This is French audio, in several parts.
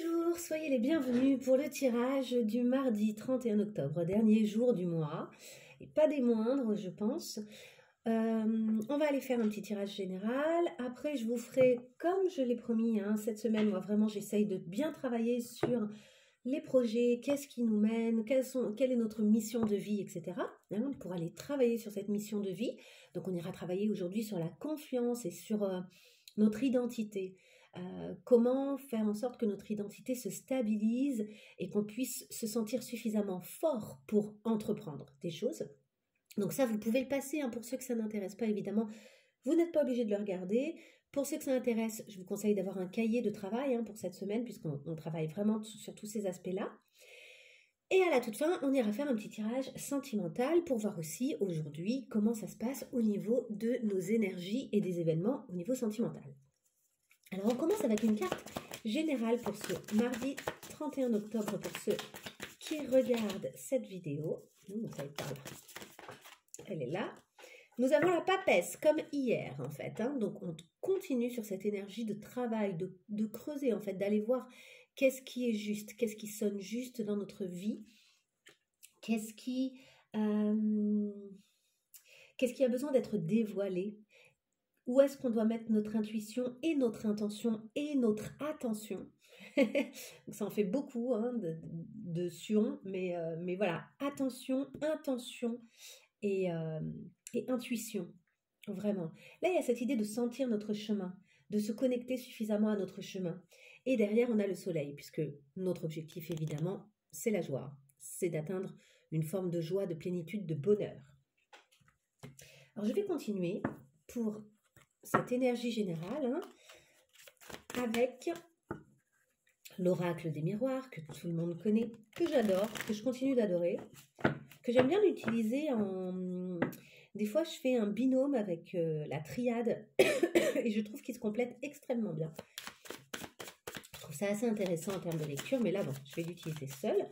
Bonjour, soyez les bienvenus pour le tirage du mardi 31 octobre, dernier jour du mois, et pas des moindres je pense. On va aller faire un petit tirage général, après je vous ferai, comme je l'ai promis, cette semaine, moi vraiment j'essaye de bien travailler sur les projets, qu'est-ce qui nous mène, quelle est notre mission de vie, etc. Pour aller travailler sur cette mission de vie. Donc on ira travailler aujourd'hui sur la confiance et sur notre identité. Comment faire en sorte que notre identité se stabilise et qu'on puisse se sentir suffisamment fort pour entreprendre des choses. Donc ça, vous pouvez le passer, pour ceux que ça n'intéresse pas, évidemment, vous n'êtes pas obligé de le regarder. Pour ceux que ça intéresse, je vous conseille d'avoir un cahier de travail pour cette semaine, puisqu'on travaille vraiment sur tous ces aspects-là. Et à la toute fin, on ira faire un petit tirage sentimental pour voir aussi aujourd'hui comment ça se passe au niveau de nos énergies et des événements au niveau sentimental. Alors on commence avec une carte générale pour ce mardi 31 octobre, pour ceux qui regardent cette vidéo. Ça va être par là. Elle est là. Nous avons la papesse, comme hier en fait. Donc on continue sur cette énergie de travail, de creuser en fait, d'aller voir qu'est-ce qui est juste, qu'est-ce qui sonne juste dans notre vie, qu'est-ce qui a besoin d'être dévoilé, où est-ce qu'on doit mettre notre intuition et notre intention et notre attention. Donc ça en fait beaucoup de sion, mais voilà, attention, intention et intuition, vraiment. Là, il y a cette idée de sentir notre chemin, de se connecter suffisamment à notre chemin. Et derrière, on a le soleil, puisque notre objectif, évidemment, c'est la joie. C'est d'atteindre une forme de joie, de plénitude, de bonheur. Alors, je vais continuer pour cette énergie générale avec l'oracle des miroirs, que tout le monde connaît, que j'adore, que je continue d'adorer, que j'aime bien utiliser Des fois, je fais un binôme avec la triade et je trouve qu'ils se complètent extrêmement bien. Je trouve ça assez intéressant en termes de lecture, mais là, bon, je vais l'utiliser seule.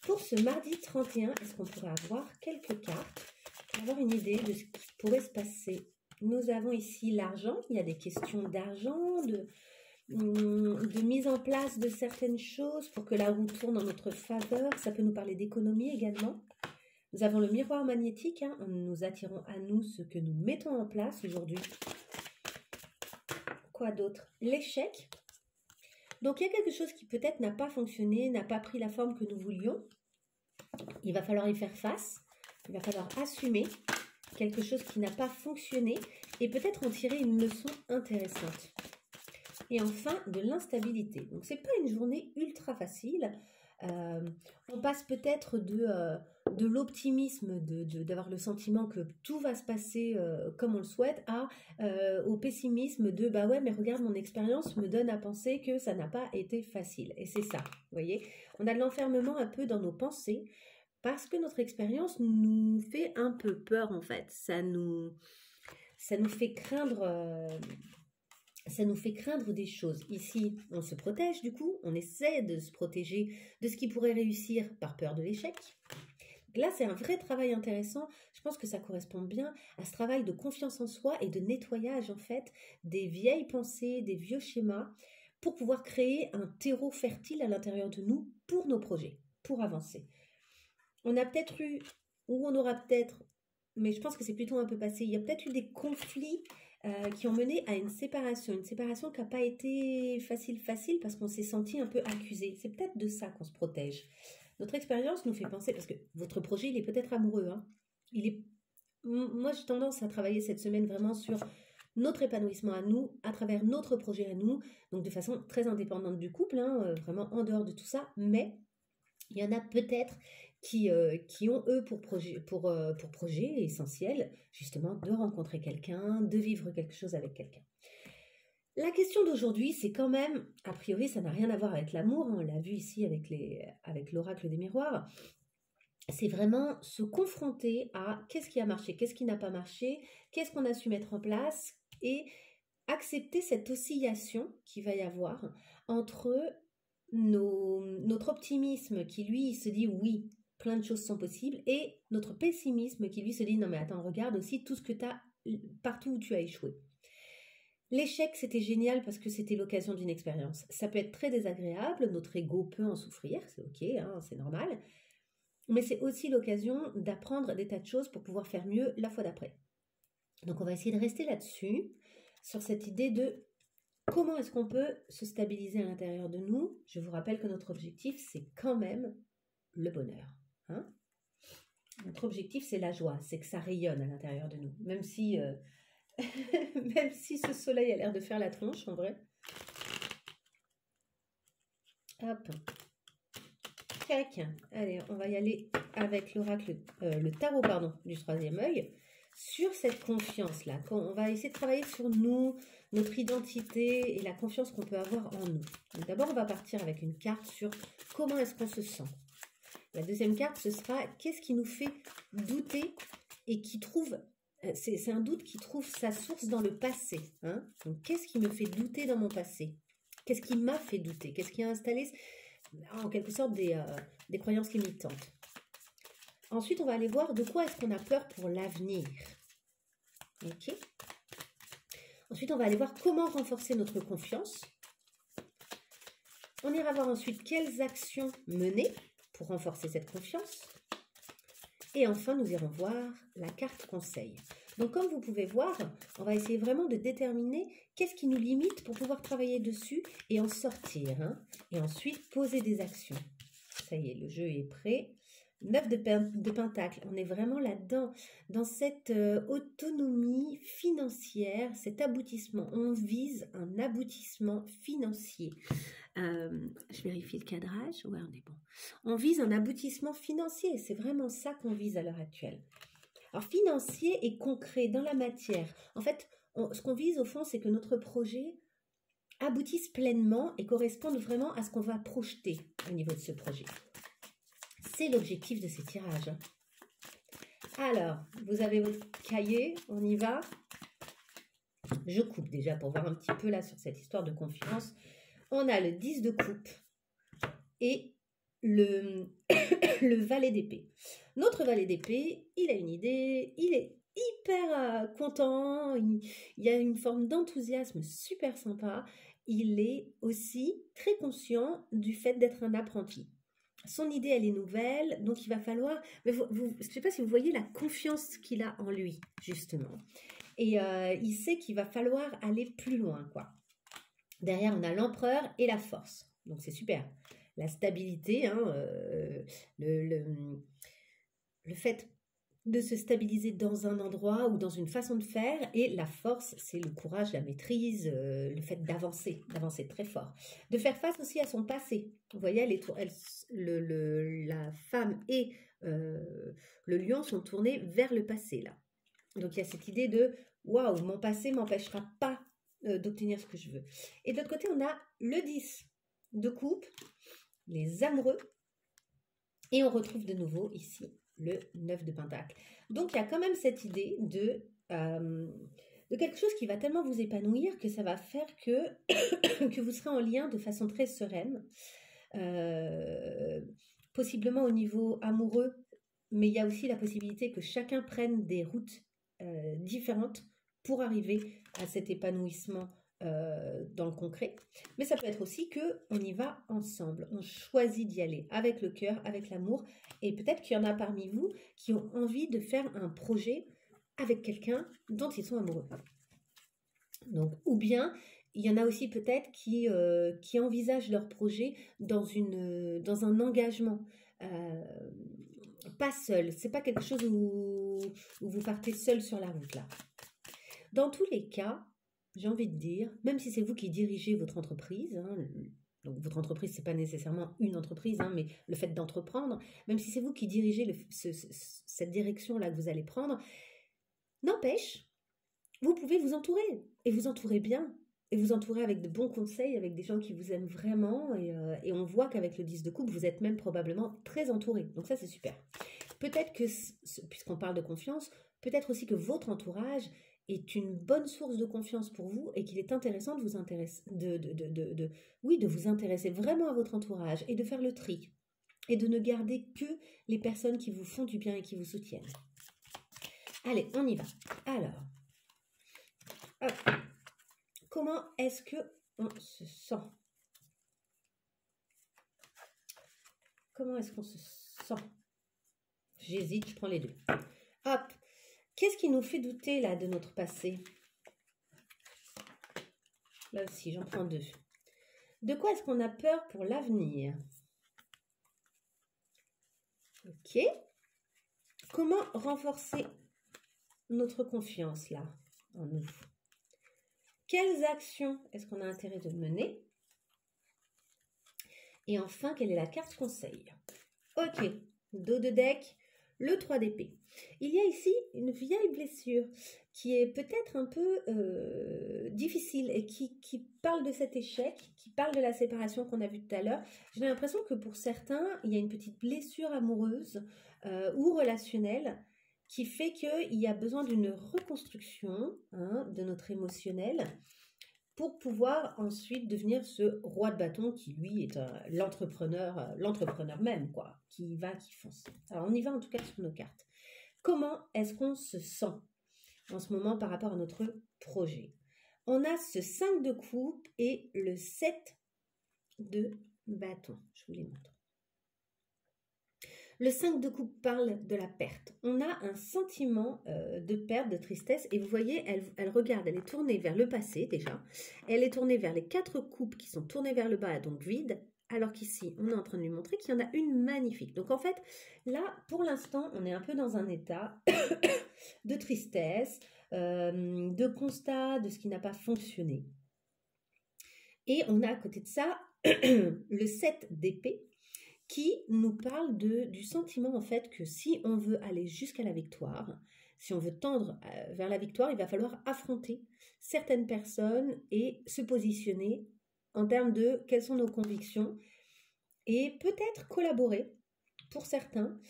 Pour ce mardi 31, est-ce qu'on pourrait avoir quelques cartes pour avoir une idée de ce qui pourrait se passer? Nous avons ici l'argent. Il y a des questions d'argent, de mise en place de certaines choses pour que la roue tourne en notre faveur. Ça peut nous parler d'économie également. Nous avons le miroir magnétique. Nous attirons à nous ce que nous mettons en place aujourd'hui. Quoi d'autre? L'échec. Donc, il y a quelque chose qui peut-être n'a pas fonctionné, n'a pas pris la forme que nous voulions. Il va falloir y faire face. Il va falloir assumer quelque chose qui n'a pas fonctionné et peut-être en tirer une leçon intéressante. Et enfin, de l'instabilité. Donc, ce n'est pas une journée ultra facile. On passe peut-être de l'optimisme, d'avoir le sentiment que tout va se passer comme on le souhaite, au pessimisme de bah ouais, mais regarde, mon expérience me donne à penser que ça n'a pas été facile. Et c'est ça, vous voyez, on a de l'enfermement un peu dans nos pensées parce que notre expérience nous fait un peu peur en fait. Ça nous fait craindre. Ça nous fait craindre des choses. Ici, on se protège du coup, on essaie de se protéger de ce qui pourrait réussir par peur de l'échec. Là, c'est un vrai travail intéressant. Je pense que ça correspond bien à ce travail de confiance en soi et de nettoyage en fait des vieilles pensées, des vieux schémas pour pouvoir créer un terreau fertile à l'intérieur de nous pour nos projets, pour avancer. On a peut-être eu, ou on aura peut-être, mais je pense que c'est plutôt un peu passé, il y a peut-être eu des conflits qui ont mené à une séparation qui n'a pas été facile parce qu'on s'est senti un peu accusé. C'est peut-être de ça qu'on se protège. Notre expérience nous fait penser, parce que votre projet, il est peut-être amoureux. Moi, j'ai tendance à travailler cette semaine vraiment sur notre épanouissement à nous, à travers notre projet à nous, donc de façon très indépendante du couple, vraiment en dehors de tout ça, mais il y en a peut-être qui ont, eux, pour projet essentiel, justement, de rencontrer quelqu'un, de vivre quelque chose avec quelqu'un. La question d'aujourd'hui, c'est quand même, a priori, ça n'a rien à voir avec l'amour, on l'a vu ici avec l'oracle des miroirs, c'est vraiment se confronter à qu'est-ce qui a marché, qu'est-ce qui n'a pas marché, qu'est-ce qu'on a su mettre en place, et accepter cette oscillation qu'il va y avoir entre notre optimisme qui, lui, se dit oui, plein de choses sont possibles, et notre pessimisme qui lui se dit non mais attends, regarde aussi tout ce que tu as partout où tu as échoué. L'échec, c'était génial parce que c'était l'occasion d'une expérience. Ça peut être très désagréable, notre ego peut en souffrir, c'est ok, hein, c'est normal. Mais c'est aussi l'occasion d'apprendre des tas de choses pour pouvoir faire mieux la fois d'après. Donc on va essayer de rester là-dessus, sur cette idée de comment est-ce qu'on peut se stabiliser à l'intérieur de nous. Je vous rappelle que notre objectif, c'est quand même le bonheur. Hein? Notre objectif, c'est la joie, c'est que ça rayonne à l'intérieur de nous, même si... même si ce soleil a l'air de faire la tronche, en vrai. Hop. Tac. Allez, on va y aller avec l'oracle, le tarot, pardon, du troisième œil. Sur cette confiance-là, on va essayer de travailler sur nous, notre identité et la confiance qu'on peut avoir en nous. D'abord, on va partir avec une carte sur comment est-ce qu'on se sent. La deuxième carte, ce sera qu'est-ce qui nous fait douter et qui trouve... C'est un doute qui trouve sa source dans le passé. Hein? Donc, qu'est-ce qui me fait douter dans mon passé? Qu'est-ce qui m'a fait douter? Qu'est-ce qui a installé, en quelque sorte, des croyances limitantes? Ensuite, on va aller voir de quoi est-ce qu'on a peur pour l'avenir. Ok. Ensuite, on va aller voir comment renforcer notre confiance. On ira voir ensuite quelles actions mener pour renforcer cette confiance. Et enfin, nous irons voir la carte conseil. Donc, comme vous pouvez voir, on va essayer vraiment de déterminer qu'est-ce qui nous limite pour pouvoir travailler dessus et en sortir. Hein, et ensuite, poser des actions. Ça y est, le jeu est prêt. 9 de Pentacle, on est vraiment là-dedans, dans cette autonomie financière, cet aboutissement. On vise un aboutissement financier. Je vérifie le cadrage. Ouais, on est bon. On vise un aboutissement financier. C'est vraiment ça qu'on vise à l'heure actuelle. Alors, financier et concret dans la matière. En fait, ce qu'on vise au fond, c'est que notre projet aboutisse pleinement et corresponde vraiment à ce qu'on va projeter au niveau de ce projet. C'est l'objectif de ces tirages. Alors, vous avez votre cahier, on y va. Je coupe déjà pour voir un petit peu là sur cette histoire de confiance. On a le 10 de coupe et le, le valet d'épée. Notre valet d'épée, il a une idée, il est hyper content, il y a une forme d'enthousiasme super sympa. Il est aussi très conscient du fait d'être un apprenti. Son idée, elle est nouvelle, donc il va falloir... je ne sais pas si vous voyez la confiance qu'il a en lui, justement. Et il sait qu'il va falloir aller plus loin, quoi. Derrière, on a l'empereur et la force. Donc, c'est super. La stabilité, hein, le fait de se stabiliser dans un endroit ou dans une façon de faire. Et la force, c'est le courage, la maîtrise, le fait d'avancer très fort. De faire face aussi à son passé. Vous voyez, la femme et le lion sont tournés vers le passé, là. Donc, il y a cette idée de « Waouh, mon passé ne m'empêchera pas d'obtenir ce que je veux. » Et de l'autre côté, on a le 10 de coupe, les amoureux. Et on retrouve de nouveau ici le 9 de pentacle. Donc, il y a quand même cette idée de quelque chose qui va tellement vous épanouir que ça va faire que vous serez en lien de façon très sereine. Possiblement au niveau amoureux, mais il y a aussi la possibilité que chacun prenne des routes différentes pour arriver à cet épanouissement dans le concret. Mais ça peut être aussi qu'on y va ensemble, on choisit d'y aller avec le cœur, avec l'amour, et peut-être qu'il y en a parmi vous qui ont envie de faire un projet avec quelqu'un dont ils sont amoureux. Donc, ou bien il y en a aussi peut-être qui envisagent leur projet dans un engagement, pas seul. C'est pas quelque chose où vous partez seul sur la route là. Dans tous les cas, j'ai envie de dire, même si c'est vous qui dirigez votre entreprise, hein, donc votre entreprise, c'est pas nécessairement une entreprise, hein, mais le fait d'entreprendre, même si c'est vous qui dirigez cette direction-là que vous allez prendre, n'empêche, vous pouvez vous entourer, et vous entourer bien, et vous entourer avec de bons conseils, avec des gens qui vous aiment vraiment, et on voit qu'avec le 10 de coupe, vous êtes même probablement très entouré, donc ça c'est super. Peut-être que, puisqu'on parle de confiance, peut-être aussi que votre entourage est une bonne source de confiance pour vous et qu'il est intéressant de vous intéresser, de vous intéresser vraiment à votre entourage et de faire le tri et de ne garder que les personnes qui vous font du bien et qui vous soutiennent. Allez, on y va. Alors, hop. comment est-ce qu'on se sent? Comment est-ce qu'on se sent? J'hésite, je prends les deux. Hop. Qu'est-ce qui nous fait douter là de notre passé? Là aussi, j'en prends deux. De quoi est-ce qu'on a peur pour l'avenir? Ok. Comment renforcer notre confiance là en nous? Quelles actions est-ce qu'on a intérêt de mener? Et enfin, quelle est la carte conseil? Ok, dos de deck, le 3 d'épée. Il y a ici une vieille blessure qui est peut-être un peu difficile et qui parle de cet échec, qui parle de la séparation qu'on a vue tout à l'heure. J'ai l'impression que pour certains, il y a une petite blessure amoureuse ou relationnelle qui fait qu'il y a besoin d'une reconstruction de notre émotionnel pour pouvoir ensuite devenir ce roi de bâton qui, lui, est l'entrepreneur même, quoi, qui va, qui fonce. Alors, on y va en tout cas sur nos cartes. Comment est-ce qu'on se sent en ce moment par rapport à notre projet? On a ce 5 de coupe et le 7 de bâton. Je vous les montre. Le 5 de coupe parle de la perte. On a un sentiment de perte, de tristesse. Et vous voyez, elle regarde, elle est tournée vers le passé déjà. Elle est tournée vers les 4 coupes qui sont tournées vers le bas, donc vide. Alors qu'ici, on est en train de lui montrer qu'il y en a une magnifique. Donc en fait, là, pour l'instant, on est un peu dans un état de tristesse, de constat de ce qui n'a pas fonctionné. Et on a à côté de ça le 7 d'épée, qui nous parle du sentiment en fait que si on veut aller jusqu'à la victoire, si on veut tendre vers la victoire, il va falloir affronter certaines personnes et se positionner en termes de quelles sont nos convictions et peut-être collaborer pour certains.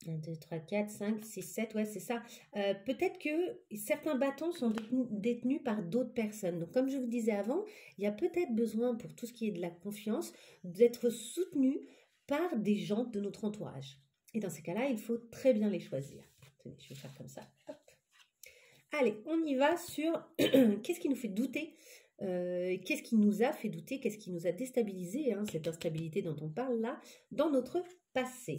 1, 2, 3, 4, 5, 6, 7, ouais, c'est ça. Peut-être que certains bâtons sont détenus par d'autres personnes. Donc, comme je vous disais avant, il y a peut-être besoin, pour tout ce qui est de la confiance, d'être soutenu par des gens de notre entourage. Et dans ces cas-là, il faut très bien les choisir. Tenez, je vais faire comme ça. Hop. Allez, on y va sur qu'est-ce qui nous fait douter, qu'est-ce qui nous a fait douter, qu'est-ce qui nous a déstabilisé, cette instabilité dont on parle là, dans notre passé.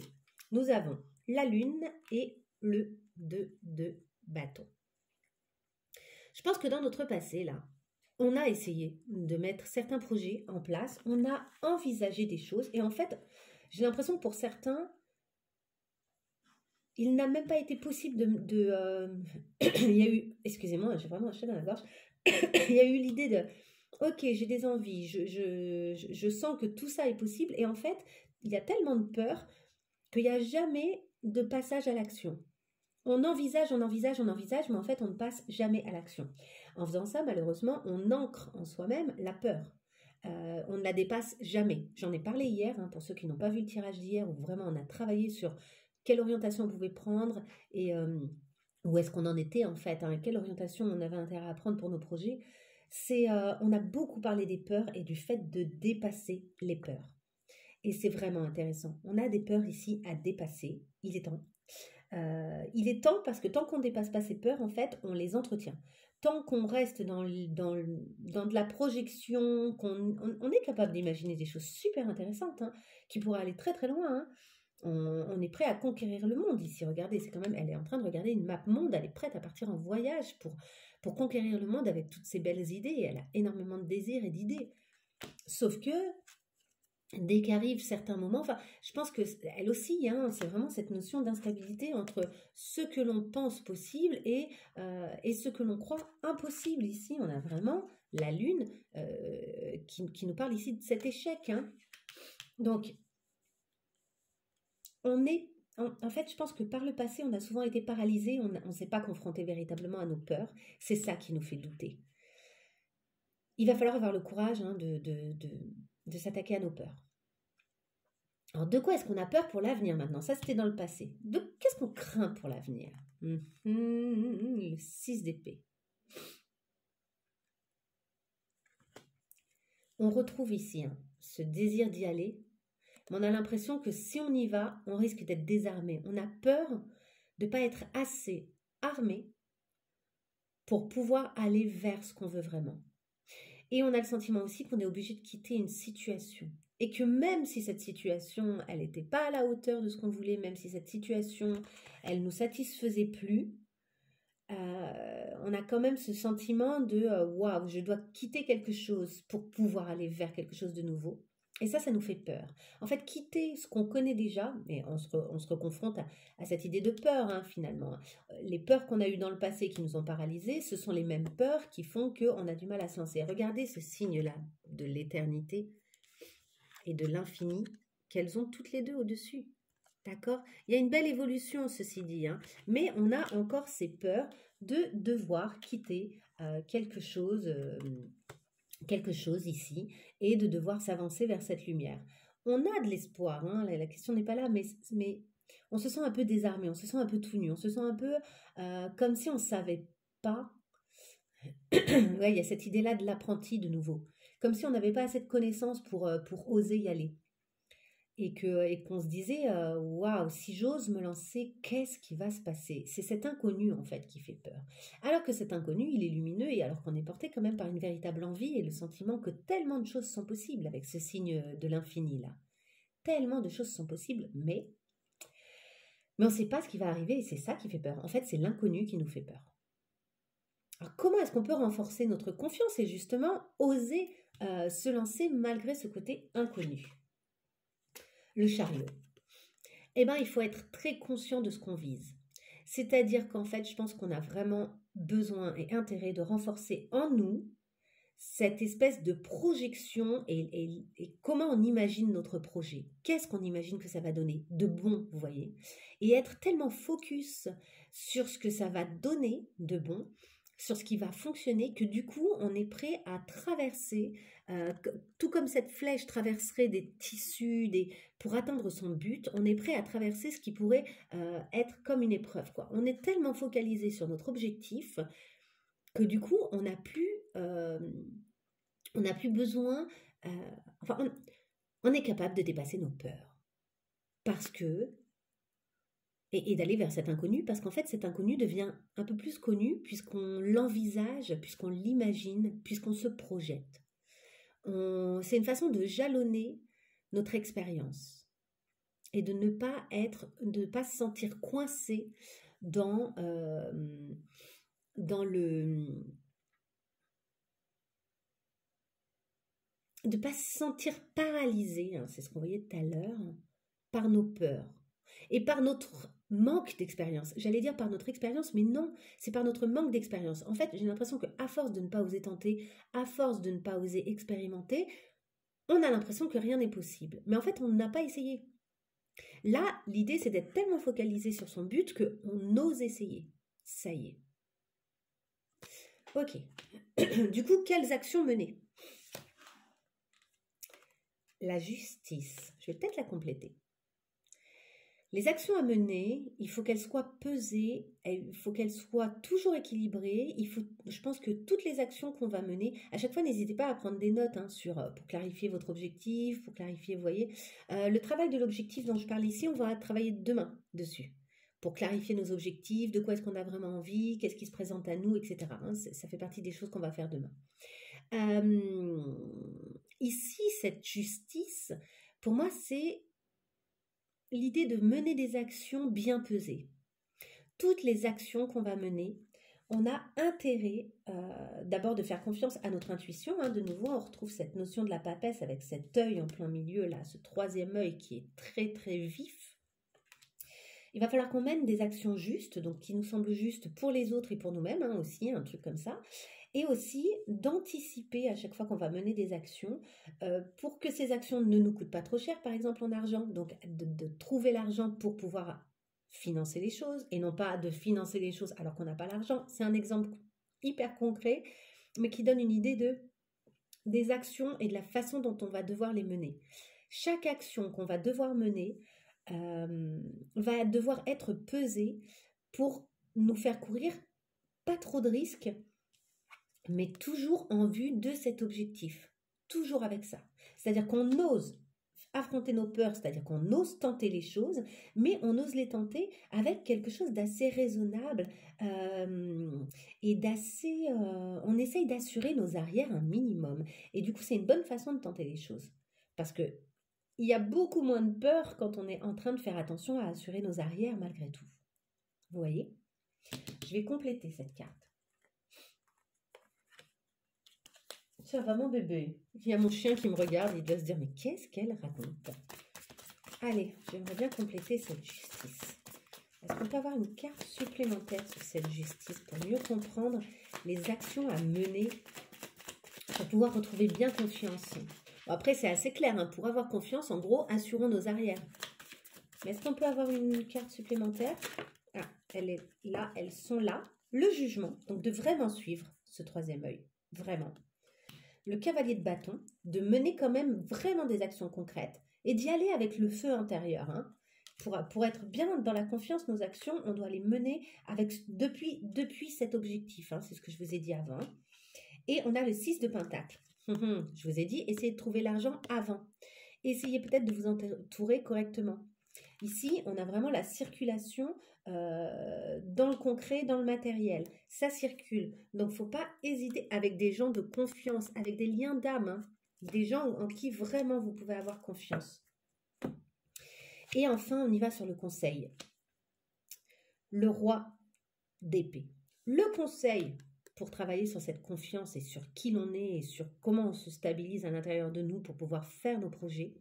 Nous avons la lune et le 2 de bâton. Je pense que dans notre passé, là, on a essayé de mettre certains projets en place, on a envisagé des choses et en fait, j'ai l'impression que pour certains, il n'a même pas été possible il y a eu, excusez-moi, j'ai vraiment un chat dans la gorge, il y a eu l'idée de, ok, j'ai des envies, je sens que tout ça est possible et en fait, il y a tellement de peur qu'il n'y a jamais de passage à l'action. On envisage, mais en fait, on ne passe jamais à l'action. En faisant ça, malheureusement, on ancre en soi-même la peur. On ne la dépasse jamais. J'en ai parlé hier, pour ceux qui n'ont pas vu le tirage d'hier, où vraiment on a travaillé sur quelle orientation on pouvait prendre et où est-ce qu'on en était en fait, quelle orientation on avait intérêt à prendre pour nos projets. On a beaucoup parlé des peurs et du fait de dépasser les peurs. Et c'est vraiment intéressant. On a des peurs ici à dépasser. Il est temps. Il est temps parce que tant qu'on ne dépasse pas ces peurs, en fait, on les entretient. Tant qu'on reste dans de la projection, on est capable d'imaginer des choses super intéressantes, qui pourraient aller très très loin. On est prêt à conquérir le monde ici. Regardez, c'est quand même, elle est en train de regarder une map monde. Elle est prête à partir en voyage pour conquérir le monde avec toutes ces belles idées. Elle a énormément de désirs et d'idées. Sauf que dès qu'arrivent certains moments, je pense que elle aussi, c'est vraiment cette notion d'instabilité entre ce que l'on pense possible et ce que l'on croit impossible. Ici, on a vraiment la lune qui nous parle ici de cet échec. Donc, en fait, je pense que par le passé, on a souvent été paralysés, on ne s'est pas confronté véritablement à nos peurs. C'est ça qui nous fait douter. Il va falloir avoir le courage de s'attaquer à nos peurs. Alors, de quoi est-ce qu'on a peur pour l'avenir maintenant? Ça, c'était dans le passé. Qu'est-ce qu'on craint pour l'avenir? Le 6 d'épée. On retrouve ici ce désir d'y aller, mais on a l'impression que si on y va, on risque d'être désarmé. On a peur de ne pas être assez armé pour pouvoir aller vers ce qu'on veut vraiment. Et on a le sentiment aussi qu'on est obligé de quitter une situation. Et que même si cette situation, elle n'était pas à la hauteur de ce qu'on voulait, même si cette situation, elle ne nous satisfaisait plus, on a quand même ce sentiment de waouh, je dois quitter quelque chose pour pouvoir aller vers quelque chose de nouveau. Et ça nous fait peur. En fait, quitter ce qu'on connaît déjà, et on se reconfronte à cette idée de peur, hein, finalement. Les peurs qu'on a eues dans le passé qui nous ont paralysés, ce sont les mêmes peurs qui font qu'on a du mal à se lancer. Regardez ce signe-là de l'éternité et de l'infini qu'elles ont toutes les deux au-dessus. D'accord? Il y a une belle évolution, ceci dit, hein, mais on a encore ces peurs de devoir quitter quelque chose ici et de devoir s'avancer vers cette lumière. On a de l'espoir, hein, la question n'est pas là, mais on se sent un peu désarmé, on se sent un peu tout nu, on se sent un peu comme si on ne savait pas. Ouais, il y a cette idée-là de l'apprenti de nouveau, comme si on n'avait pas assez de connaissances pour oser y aller. Et qu'on se disait, waouh, si j'ose me lancer, qu'est-ce qui va se passer? C'est cet inconnu, en fait, qui fait peur. Alors que cet inconnu, il est lumineux, et alors qu'on est porté quand même par une véritable envie et le sentiment que tellement de choses sont possibles avec ce signe de l'infini, là. Tellement de choses sont possibles, mais on ne sait pas ce qui va arriver, et c'est ça qui fait peur. En fait, c'est l'inconnu qui nous fait peur. Alors, comment est-ce qu'on peut renforcer notre confiance et justement oser se lancer malgré ce côté inconnu? Le chariot. Eh bien, il faut être très conscient de ce qu'on vise. C'est-à-dire qu'en fait, je pense qu'on a vraiment besoin et intérêt de renforcer en nous cette espèce de projection et comment on imagine notre projet. Qu'est-ce qu'on imagine que ça va donner de bon, vous voyez? Et être tellement focus sur ce que ça va donner de bon, sur ce qui va fonctionner, que du coup, on est prêt à traverser, tout comme cette flèche traverserait des tissus, pour atteindre son but, on est prêt à traverser ce qui pourrait être comme une épreuve, quoi. On est tellement focalisé sur notre objectif que du coup, on n'a plus besoin, enfin, on est capable de dépasser nos peurs. Parce que, et d'aller vers cet inconnu, parce qu'en fait, cet inconnu devient un peu plus connu puisqu'on l'envisage, puisqu'on l'imagine, puisqu'on se projette. C'est une façon de jalonner notre expérience et de ne pas se sentir coincé dans le... de ne pas se sentir paralysé, hein, c'est ce qu'on voyait tout à l'heure, par nos peurs et par notre manque d'expérience. J'allais dire par notre expérience, mais non, c'est par notre manque d'expérience. En fait, j'ai l'impression qu'à force de ne pas oser tenter, à force de ne pas oser expérimenter, on a l'impression que rien n'est possible. Mais en fait, on n'a pas essayé. Là, l'idée, c'est d'être tellement focalisé sur son but qu'on ose essayer. Ça y est. Ok. Du coup, quelles actions mener? La justice. Je vais peut-être la compléter. Les actions à mener, il faut qu'elles soient pesées, il faut qu'elles soient toujours équilibrées. Je pense que toutes les actions qu'on va mener, à chaque fois, n'hésitez pas à prendre des notes pour clarifier votre objectif, pour clarifier, vous voyez. Le travail de l'objectif dont je parle ici, on va travailler demain dessus, pour clarifier nos objectifs, de quoi est-ce qu'on a vraiment envie, qu'est-ce qui se présente à nous, etc. Ça fait partie des choses qu'on va faire demain. Ici, cette justice, pour moi, c'est l'idée de mener des actions bien pesées. Toutes les actions qu'on va mener, on a intérêt d'abord de faire confiance à notre intuition. De nouveau, on retrouve cette notion de la papesse avec cet œil en plein milieu, là, ce troisième œil qui est très très vif. Il va falloir qu'on mène des actions justes, donc qui nous semblent justes pour les autres et pour nous-mêmes aussi, un truc comme ça. Et aussi d'anticiper à chaque fois qu'on va mener des actions pour que ces actions ne nous coûtent pas trop cher, par exemple en argent. Donc de trouver l'argent pour pouvoir financer les choses et non pas de financer les choses alors qu'on n'a pas l'argent. C'est un exemple hyper concret, mais qui donne une idée des actions et de la façon dont on va devoir les mener. Chaque action qu'on va devoir mener va devoir être pesée pour nous faire courir pas trop de risques, mais toujours en vue de cet objectif, toujours avec ça. C'est-à-dire qu'on ose affronter nos peurs, c'est-à-dire qu'on ose tenter les choses, mais on ose les tenter avec quelque chose d'assez raisonnable et d'assez... on essaye d'assurer nos arrières un minimum. Et du coup, c'est une bonne façon de tenter les choses. Parce que il y a beaucoup moins de peur quand on est en train de faire attention à assurer nos arrières malgré tout. Vous voyez? Je vais compléter cette carte. Ça va mon bébé. Il y a mon chien qui me regarde, il doit se dire mais qu'est-ce qu'elle raconte? Allez, j'aimerais bien compléter cette justice. Est-ce qu'on peut avoir une carte supplémentaire sur cette justice pour mieux comprendre les actions à mener pour pouvoir retrouver bien confiance? Bon, après, c'est assez clair, hein, pour avoir confiance, en gros, assurons nos arrières. Mais est-ce qu'on peut avoir une carte supplémentaire? Ah, elle est là, elles sont là. Le jugement, donc de vraiment suivre ce troisième œil, vraiment. Le cavalier de bâton, de mener quand même vraiment des actions concrètes et d'y aller avec le feu intérieur. Hein. Pour être bien dans la confiance, nos actions, on doit les mener avec, depuis cet objectif. Hein, c'est ce que je vous ai dit avant. Et on a le 6 de Pentacle. Je vous ai dit, essayez de trouver l'argent avant. Essayez peut-être de vous entourer correctement. Ici, on a vraiment la circulation dans le concret, dans le matériel. Ça circule. Donc, il ne faut pas hésiter avec des gens de confiance, avec des liens d'âme. Hein, des gens en qui vraiment vous pouvez avoir confiance. Et enfin, on y va sur le conseil. Le roi d'épée. Le conseil pour travailler sur cette confiance et sur qui l'on est et sur comment on se stabilise à l'intérieur de nous pour pouvoir faire nos projets,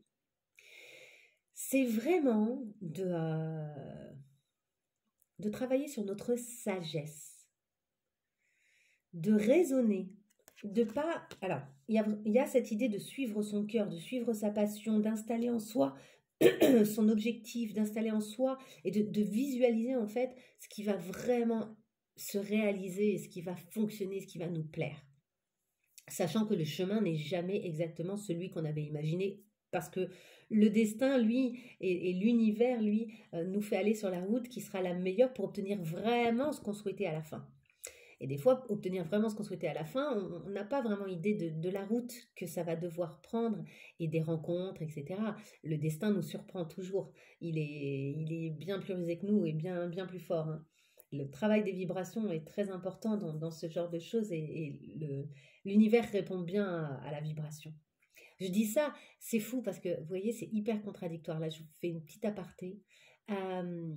c'est vraiment de travailler sur notre sagesse, de raisonner, de pas... Alors, il y a cette idée de suivre son cœur, de suivre sa passion, d'installer en soi son objectif, d'installer en soi et de visualiser en fait ce qui va vraiment se réaliser, ce qui va fonctionner, ce qui va nous plaire. Sachant que le chemin n'est jamais exactement celui qu'on avait imaginé parce que le destin, lui, et l'univers, lui, nous fait aller sur la route qui sera la meilleure pour obtenir vraiment ce qu'on souhaitait à la fin. Et des fois, obtenir vraiment ce qu'on souhaitait à la fin, on n'a pas vraiment idée de la route que ça va devoir prendre et des rencontres, etc. Le destin nous surprend toujours. Il est bien plus rusé que nous et bien plus fort. Hein. Le travail des vibrations est très important dans ce genre de choses et l'univers répond bien à la vibration. Je dis ça, c'est fou parce que, vous voyez, c'est hyper contradictoire. Là, je vous fais une petite aparté. Le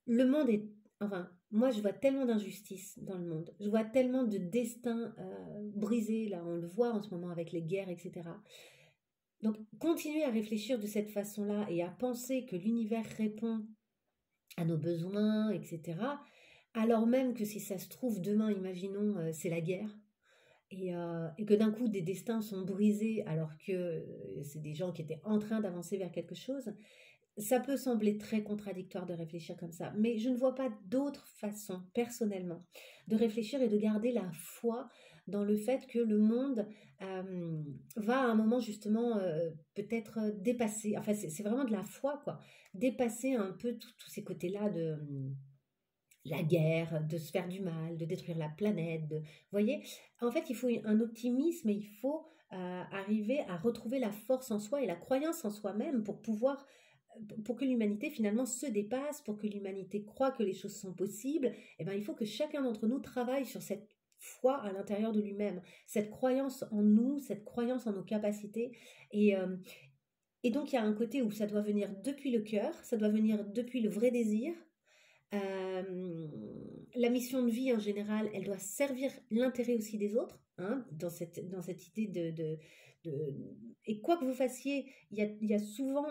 monde est... Enfin, moi, je vois tellement d'injustices dans le monde. Je vois tellement de destins brisés. Là, on le voit en ce moment avec les guerres, etc. Donc, continuer à réfléchir de cette façon-là et à penser que l'univers répond à nos besoins, etc. Alors même que si ça se trouve, demain, imaginons, c'est la guerre. Et que d'un coup, des destins sont brisés alors que c'est des gens qui étaient en train d'avancer vers quelque chose. Ça peut sembler très contradictoire de réfléchir comme ça, mais je ne vois pas d'autre façon, personnellement, de réfléchir et de garder la foi dans le fait que le monde va à un moment justement peut-être dépasser, enfin c'est vraiment de la foi quoi, dépasser un peu tous ces côtés-là de la guerre, de se faire du mal, de détruire la planète, vous voyez, en fait il faut un optimisme et il faut arriver à retrouver la force en soi et la croyance en soi-même pour que l'humanité finalement se dépasse, pour que l'humanité croie que les choses sont possibles, eh ben, il faut que chacun d'entre nous travaille sur cette foi à l'intérieur de lui-même, cette croyance en nous, cette croyance en nos capacités. Et donc, il y a un côté où ça doit venir depuis le cœur, ça doit venir depuis le vrai désir. La mission de vie, en général, elle doit servir l'intérêt aussi des autres, hein, dans cette idée Et quoi que vous fassiez, il y a souvent...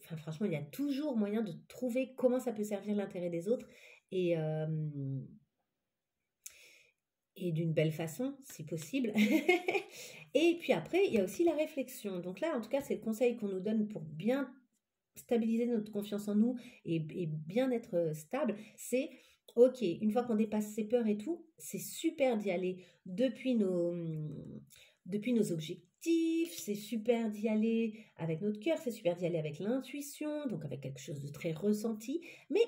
Enfin, franchement, il y a toujours moyen de trouver comment ça peut servir l'intérêt des autres et d'une belle façon, si possible. Et puis après, il y a aussi la réflexion. Donc là, en tout cas, c'est le conseil qu'on nous donne pour bien stabiliser notre confiance en nous et bien être stable. C'est, ok, une fois qu'on dépasse ses peurs et tout, c'est super d'y aller depuis nos objectifs, c'est super d'y aller avec notre cœur, c'est super d'y aller avec l'intuition, donc avec quelque chose de très ressenti, mais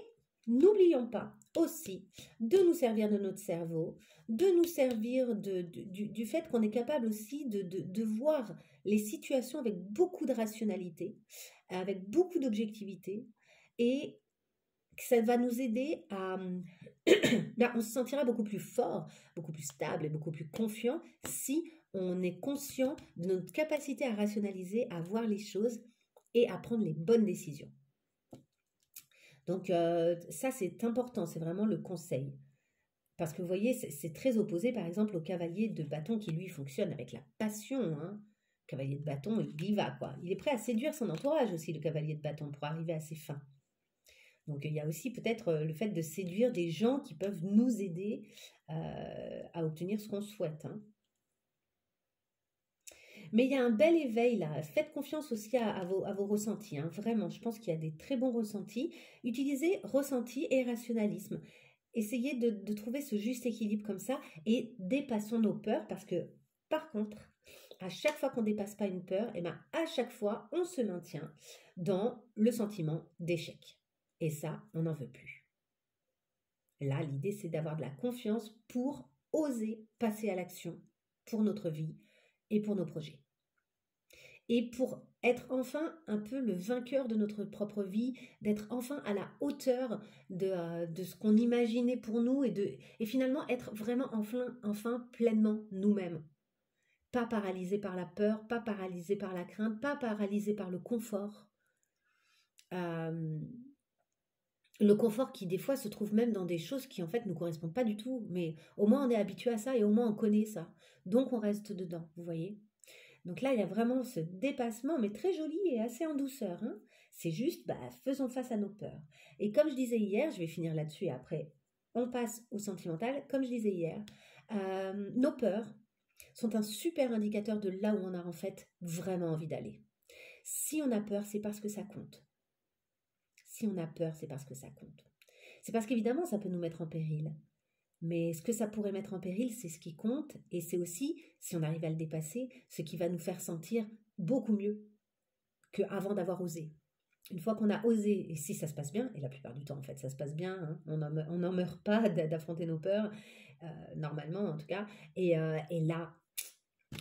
n'oublions pas aussi de nous servir de notre cerveau, de nous servir du fait qu'on est capable aussi de voir les situations avec beaucoup de rationalité, avec beaucoup d'objectivité, et ça va nous aider à... on se sentira beaucoup plus fort, beaucoup plus stable et beaucoup plus confiant si on est conscient de notre capacité à rationaliser, à voir les choses et à prendre les bonnes décisions. Donc ça, c'est important, c'est vraiment le conseil. Parce que vous voyez, c'est très opposé par exemple au cavalier de bâton qui lui fonctionne avec la passion. Hein. Le cavalier de bâton, il y va quoi. Il est prêt à séduire son entourage aussi, le cavalier de bâton, pour arriver à ses fins. Donc il y a aussi peut-être le fait de séduire des gens qui peuvent nous aider à obtenir ce qu'on souhaite. Hein. Mais il y a un bel éveil là. Faites confiance aussi à vos ressentis. Hein. Vraiment, je pense qu'il y a des très bons ressentis. Utilisez ressenti et rationalisme. Essayez de trouver ce juste équilibre comme ça et dépassons nos peurs parce que, par contre, à chaque fois qu'on ne dépasse pas une peur, à chaque fois, on se maintient dans le sentiment d'échec. Et ça, on n'en veut plus. Là, l'idée, c'est d'avoir de la confiance pour oser passer à l'action pour notre vie et pour nos projets. Et pour être enfin un peu le vainqueur de notre propre vie, d'être enfin à la hauteur de ce qu'on imaginait pour nous et finalement être vraiment enfin pleinement nous-mêmes. Pas paralysé par la peur, pas paralysé par la crainte, pas paralysé par le confort. Le confort qui des fois se trouve même dans des choses qui en fait ne nous correspondent pas du tout, mais au moins on est habitué à ça et au moins on connaît ça. Donc on reste dedans, vous voyez. Donc là, il y a vraiment ce dépassement, mais très joli et assez en douceur. Hein. C'est juste, faisons face à nos peurs. Et comme je disais hier, je vais finir là-dessus et après, on passe au sentimental. Comme je disais hier, nos peurs sont un super indicateur de là où on a en fait vraiment envie d'aller. Si on a peur, c'est parce que ça compte. Si on a peur, c'est parce que ça compte. C'est parce qu'évidemment, ça peut nous mettre en péril. Mais ce que ça pourrait mettre en péril, c'est ce qui compte. Et c'est aussi, si on arrive à le dépasser, ce qui va nous faire sentir beaucoup mieux qu'avant d'avoir osé. Une fois qu'on a osé, et si ça se passe bien, et la plupart du temps, en fait, ça se passe bien, hein, on n'en meurt pas d'affronter nos peurs, normalement en tout cas. Et là,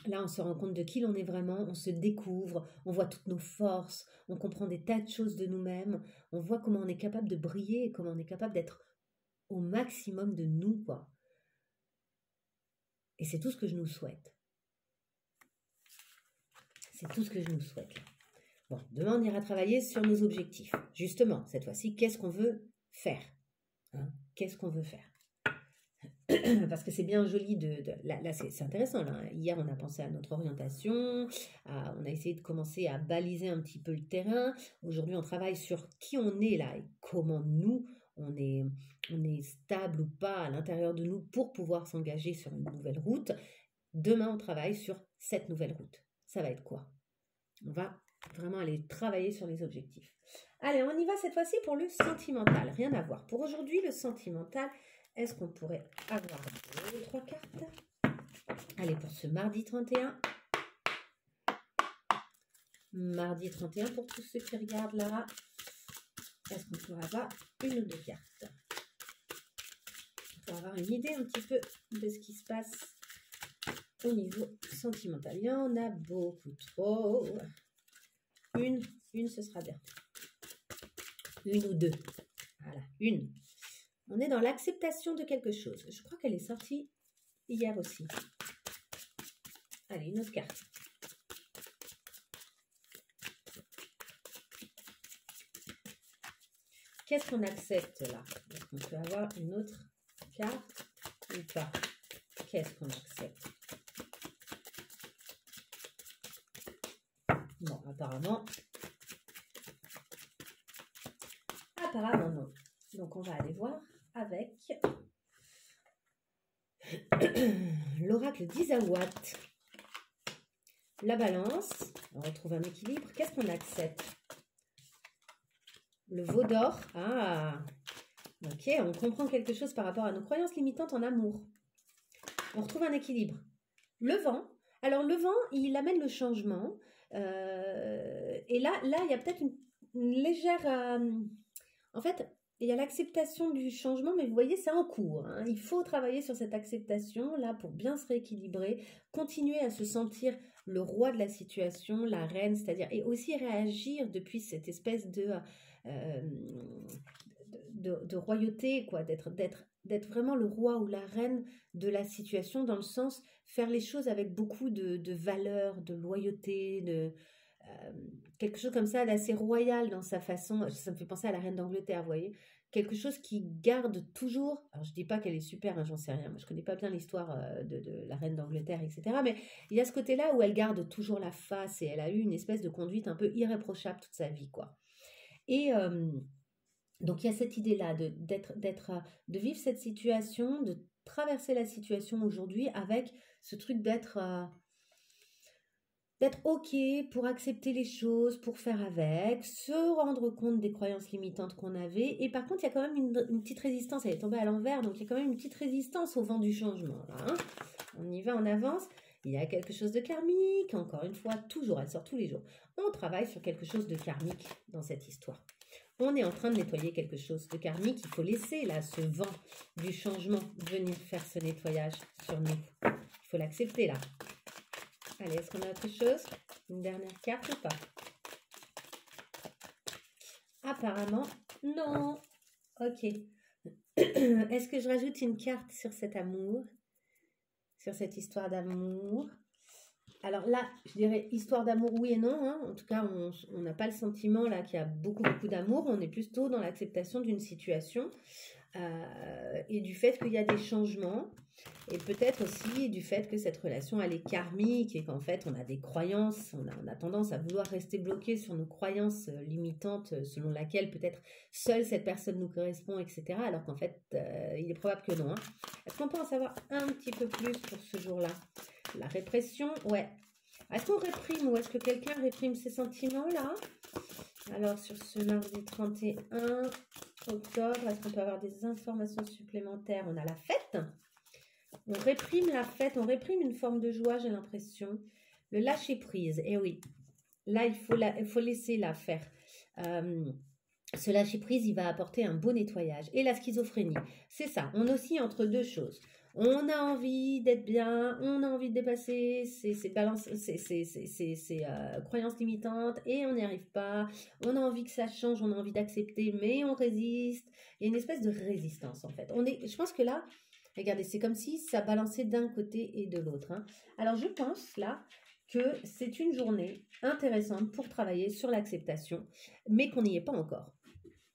on se rend compte de qui l'on est vraiment, on se découvre, on voit toutes nos forces, on comprend des tas de choses de nous-mêmes, on voit comment on est capable de briller, comment on est capable d'être au maximum de nous, quoi. Et c'est tout ce que je nous souhaite. C'est tout ce que je nous souhaite. Bon, demain, on ira travailler sur nos objectifs. Justement, cette fois-ci, qu'est-ce qu'on veut faire, hein? Qu'est-ce qu'on veut faire? Parce que c'est bien joli là c'est intéressant. Là. Hier, on a pensé à notre orientation, on a essayé de commencer à baliser un petit peu le terrain. Aujourd'hui, on travaille sur qui on est là et comment nous, on est stable ou pas à l'intérieur de nous pour pouvoir s'engager sur une nouvelle route. Demain, on travaille sur cette nouvelle route. Ça va être quoi? On va vraiment aller travailler sur les objectifs. Allez, on y va cette fois-ci pour le sentimental. Rien à voir. Pour aujourd'hui, le sentimental, est-ce qu'on pourrait avoir 2-3 cartes? Allez, pour ce mardi 31. Mardi 31, pour tous ceux qui regardent là. Est-ce qu'on pourrait avoir une ou deux cartes pour avoir une idée un petit peu de ce qui se passe au niveau sentimental? Il y en a beaucoup trop. Une, ce sera bien. Une ou deux. Voilà, une. On est dans l'acceptation de quelque chose. Je crois qu'elle est sortie hier aussi. Allez, une autre carte. Qu'est-ce qu'on accepte là? Est-ce qu'on peut avoir une autre carte ou pas? Qu'est-ce qu'on accepte? Bon, apparemment non. Donc, on va aller voir avec l'oracle d'Isawat. La balance, on retrouve un équilibre. Qu'est-ce qu'on accepte? Le veau d'or. Ah, ok, on comprend quelque chose par rapport à nos croyances limitantes en amour. On retrouve un équilibre. Le vent. Alors, le vent, il amène le changement. Et là, il y a peut-être une légère... en fait, il y a l'acceptation du changement, mais vous voyez, c'est en cours, hein. Il faut travailler sur cette acceptation, là, pour bien se rééquilibrer, continuer à se sentir le roi de la situation, la reine, c'est-à-dire, et aussi réagir depuis cette espèce euh, de royauté, quoi, d'être vraiment le roi ou la reine de la situation, dans le sens, faire les choses avec beaucoup de valeur, de loyauté, quelque chose comme ça d'assez royal dans sa façon. Ça me fait penser à la reine d'Angleterre, vous voyez, quelque chose qui garde toujours, alors je dis pas qu'elle est super, hein, j'en sais rien, moi je connais pas bien l'histoire de la reine d'Angleterre, etc., mais il y a ce côté-là où elle garde toujours la face et elle a eu une espèce de conduite un peu irréprochable toute sa vie, quoi. Et donc il y a cette idée-là de vivre cette situation, de traverser la situation aujourd'hui avec ce truc d'être OK pour accepter les choses, pour faire avec, se rendre compte des croyances limitantes qu'on avait. Et par contre, il y a quand même une petite résistance. Elle est tombée à l'envers, donc il y a quand même une petite résistance au vent du changement, là, hein. On y va en avance. Il y a quelque chose de karmique. Encore une fois, toujours, elle sort tous les jours. On travaille sur quelque chose de karmique dans cette histoire. On est en train de nettoyer quelque chose de karmique. Il faut laisser là ce vent du changement venir faire ce nettoyage sur nous. Il faut l'accepter là. Allez, est-ce qu'on a autre chose? Une dernière carte ou pas? Apparemment, non. Ok. Est-ce que je rajoute une carte sur cet amour? Sur cette histoire d'amour? Alors là, je dirais histoire d'amour, oui et non, hein. En tout cas, on n'a pas le sentiment là qu'il y a beaucoup d'amour. On est plutôt dans l'acceptation d'une situation et du fait qu'il y a des changements. Et peut-être aussi du fait que cette relation, elle est karmique et qu'en fait, on a des croyances, on a tendance à vouloir rester bloqué sur nos croyances limitantes selon laquelle peut-être seule cette personne nous correspond, etc. Alors qu'en fait, il est probable que non, hein. Est-ce qu'on peut en savoir un petit peu plus pour ce jour-là? La répression, ouais. Est-ce qu'on réprime ou est-ce que quelqu'un réprime ses sentiments, là? Alors, sur ce mardi 31 octobre, est-ce qu'on peut avoir des informations supplémentaires? On a la fête. On réprime la fête, on réprime une forme de joie, j'ai l'impression. Le lâcher-prise, eh oui. Là, il faut laisser la faire. Ce lâcher-prise, il va apporter un beau nettoyage. Et la schizophrénie, c'est ça. On oscille entre deux choses. On a envie d'être bien, on a envie de dépasser ces croyances limitantes et on n'y arrive pas. On a envie que ça change, on a envie d'accepter, mais on résiste. Il y a une espèce de résistance, en fait. Je pense que là, regardez, c'est comme si ça balançait d'un côté et de l'autre, hein. Alors, je pense là que c'est une journée intéressante pour travailler sur l'acceptation, mais qu'on n'y est pas encore.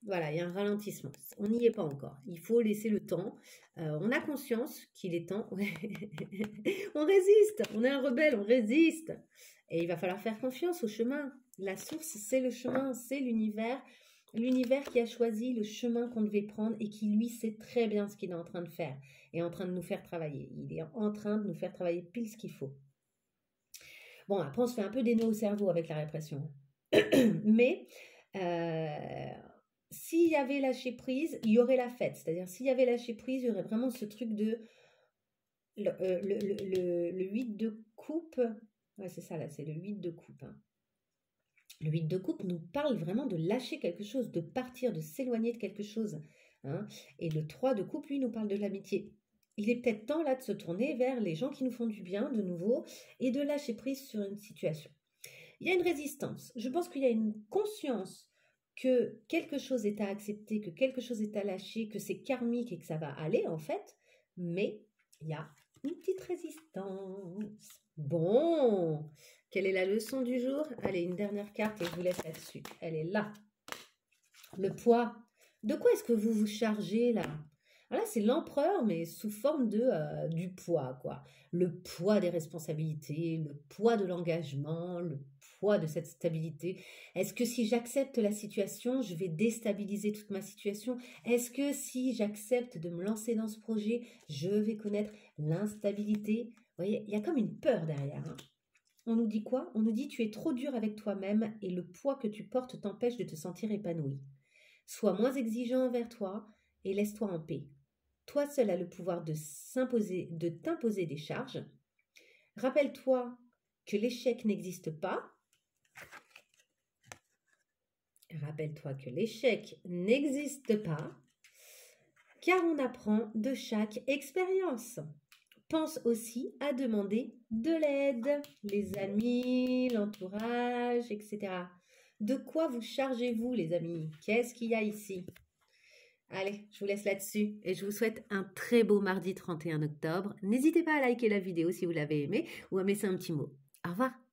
Voilà, il y a un ralentissement. On n'y est pas encore. Il faut laisser le temps. On a conscience qu'il est temps. On résiste. On est un rebelle, on résiste. Et il va falloir faire confiance au chemin. La source, c'est le chemin, c'est l'univers. L'univers qui a choisi le chemin qu'on devait prendre et qui, lui, sait très bien ce qu'il est en train de faire et en train de nous faire travailler. Il est en train de nous faire travailler pile ce qu'il faut. Bon, après, on se fait un peu des nœuds au cerveau avec la répression. Mais s'il y avait lâché prise, il y aurait la fête. C'est-à-dire, s'il y avait lâché prise, il y aurait vraiment ce truc de le 8 de coupe. Ouais, c'est ça, là, c'est le 8 de coupe, hein. Le 8 de coupe nous parle vraiment de lâcher quelque chose, de partir, de s'éloigner de quelque chose, hein. Et le 3 de coupe, lui, nous parle de l'amitié. Il est peut-être temps là de se tourner vers les gens qui nous font du bien de nouveau et de lâcher prise sur une situation. Il y a une résistance. Je pense qu'il y a une conscience que quelque chose est à accepter, que quelque chose est à lâcher, que c'est karmique et que ça va aller en fait, mais il y a une petite résistance. Bon, quelle est la leçon du jour? Allez, une dernière carte et je vous laisse là-dessus. Elle est là. Le poids. De quoi est-ce que vous vous chargez là? Alors là, c'est l'empereur, mais sous forme du poids, quoi. Le poids des responsabilités, le poids de l'engagement, le poids de cette stabilité. Est-ce que si j'accepte la situation, je vais déstabiliser toute ma situation? Est-ce que si j'accepte de me lancer dans ce projet, je vais connaître l'instabilité? Vous voyez, il y a comme une peur derrière, hein. On nous dit quoi? On nous dit tu es trop dur avec toi-même et le poids que tu portes t'empêche de te sentir épanoui. Sois moins exigeant envers toi et laisse-toi en paix. Toi seul as le pouvoir de t'imposer des charges. Rappelle-toi que l'échec n'existe pas. Rappelle-toi que l'échec n'existe pas, car on apprend de chaque expérience. Pense aussi à demander de l'aide, les amis, l'entourage, etc. De quoi vous chargez-vous, les amis? Qu'est-ce qu'il y a ici? Allez, je vous laisse là-dessus et je vous souhaite un très beau mardi 31 octobre. N'hésitez pas à liker la vidéo si vous l'avez aimée ou à me laisser un petit mot. Au revoir.